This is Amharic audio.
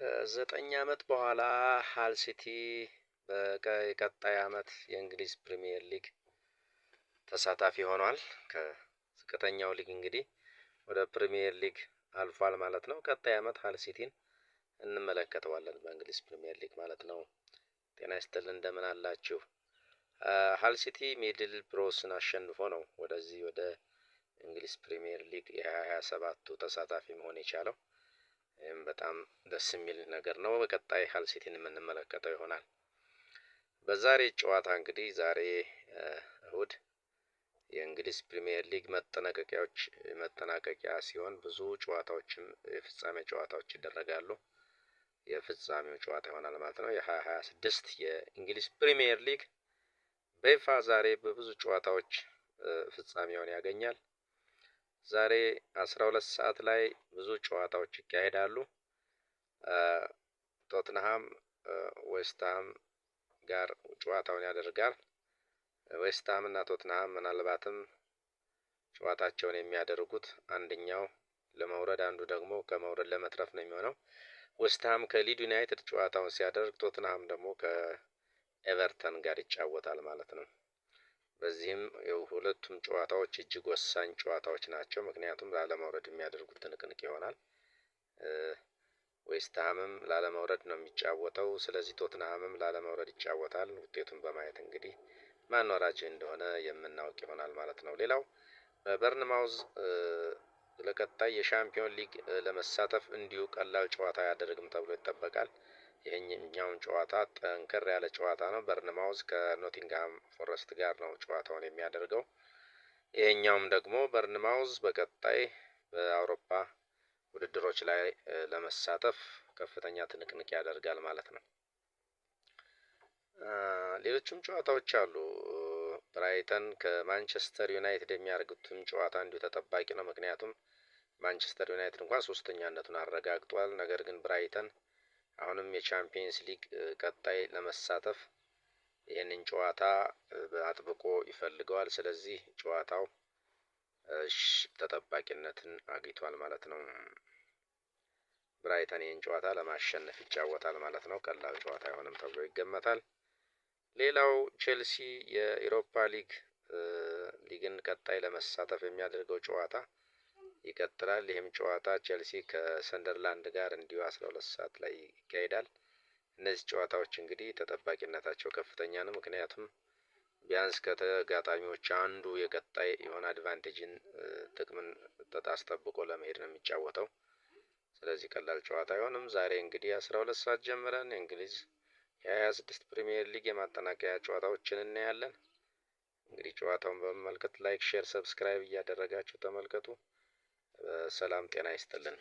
ከ9 አመት በኋላ ሃል ሲቲ በቀጣይ አመት የእንግሊዝ ፕሪሚየር ሊግ ተሳታፊ ሆኗል። ከዝቅተኛው ሊግ እንግዲህ ወደ ፕሪሚየር ሊግ አልፏል ማለት ነው። ቀጣይ አመት ሃል ሲቲን እንመለከተዋለን በእንግሊዝ ፕሪሚየር ሊግ ማለት ነው። ጤና ይስጥልን እንደምን አላችሁ? ሃል ሲቲ ሚድል ብሮስን አሸንፎ ነው ወደዚህ ወደ እንግሊዝ ፕሪሚየር ሊግ የ27ቱ ተሳታፊ መሆን የቻለው። ይህም በጣም ደስ የሚል ነገር ነው። በቀጣይ ሃል ሲቲን የምንመለከተው ይሆናል። በዛሬ ጨዋታ እንግዲህ ዛሬ እሁድ የእንግሊዝ ፕሪሚየር ሊግ መጠናቀቂያ ሲሆን ብዙ ጨዋታዎችም የፍጻሜ ጨዋታዎች ይደረጋሉ። የፍጻሜው ጨዋታ ይሆናል ማለት ነው። የ2026 የእንግሊዝ ፕሪሚየር ሊግ በይፋ ዛሬ በብዙ ጨዋታዎች ፍጻሜውን ያገኛል። ዛሬ 12 ሰዓት ላይ ብዙ ጨዋታዎች ይካሄዳሉ። ቶትንሃም ዌስትሃም ጋር ጨዋታውን ያደርጋል። ዌስትሃም እና ቶትንሃም ምናልባትም ጨዋታቸውን የሚያደርጉት አንደኛው ለመውረድ አንዱ ደግሞ ከመውረድ ለመትረፍ ነው የሚሆነው። ዌስትሃም ከሊድ ዩናይትድ ጨዋታውን ሲያደርግ፣ ቶትንሃም ደግሞ ከኤቨርተን ጋር ይጫወታል ማለት ነው። በዚህም ሁለቱም ጨዋታዎች እጅግ ወሳኝ ጨዋታዎች ናቸው። ምክንያቱም ላለመውረድ የሚያደርጉት ትንቅንቅ ይሆናል። ዌስትሃምም ላለመውረድ ነው የሚጫወተው። ስለዚህ ቶትንሃምም ላለመውረድ ይጫወታል። ውጤቱን በማየት እንግዲህ ማን ወራጅ እንደሆነ የምናውቅ ይሆናል ማለት ነው። ሌላው በበርንማውዝ ለቀጣይ የሻምፒዮን ሊግ ለመሳተፍ እንዲሁ ቀላል ጨዋታ አያደርግም ተብሎ ይጠበቃል። ይሄኛውን ጨዋታ ጠንከር ያለ ጨዋታ ነው። በርንማውዝ ከኖቲንግሃም ፎረስት ጋር ነው ጨዋታውን የሚያደርገው። ይሄኛውም ደግሞ በርንማውዝ በቀጣይ በአውሮፓ ውድድሮች ላይ ለመሳተፍ ከፍተኛ ትንቅንቅ ያደርጋል ማለት ነው። ሌሎችም ጨዋታዎች አሉ። ብራይተን ከማንቸስተር ዩናይትድ የሚያደርጉትም ጨዋታ እንዲሁ ተጠባቂ ነው። ምክንያቱም ማንቸስተር ዩናይትድ እንኳን ሶስተኛነቱን አረጋግጧል። ነገር ግን ብራይተን አሁንም የቻምፒየንስ ሊግ ቀጣይ ለመሳተፍ ይህንን ጨዋታ አጥብቆ ይፈልገዋል። ስለዚህ ጨዋታው ተጠባቂነትን አግኝቷል ማለት ነው። ብራይተን ይህን ጨዋታ ለማሸነፍ ይጫወታል ማለት ነው። ቀላል ጨዋታ አይሆንም ተብሎ ይገመታል። ሌላው ቼልሲ የኢሮፓ ሊግን ቀጣይ ለመሳተፍ የሚያደርገው ጨዋታ ይቀጥላል። ይህም ጨዋታ ቼልሲ ከሰንደርላንድ ጋር እንዲሁ 12 ሰዓት ላይ ይካሄዳል። እነዚህ ጨዋታዎች እንግዲህ ተጠባቂነታቸው ከፍተኛ ነው። ምክንያቱም ቢያንስ ከተጋጣሚዎች አንዱ የቀጣይ የሆነ አድቫንቴጅን ጥቅምን አስጠብቆ ለመሄድ ነው የሚጫወተው። ስለዚህ ቀላል ጨዋታ አይሆንም። ዛሬ እንግዲህ 12 ሰዓት ጀምረን የእንግሊዝ የ26 ፕሪሚየር ሊግ የማጠናቀቂያ ጨዋታዎችን እናያለን። እንግዲህ ጨዋታውን በመመልከት ላይክ፣ ሼር፣ ሰብስክራይብ እያደረጋችሁ ተመልከቱ። ሰላም ጤና ይስጥልን።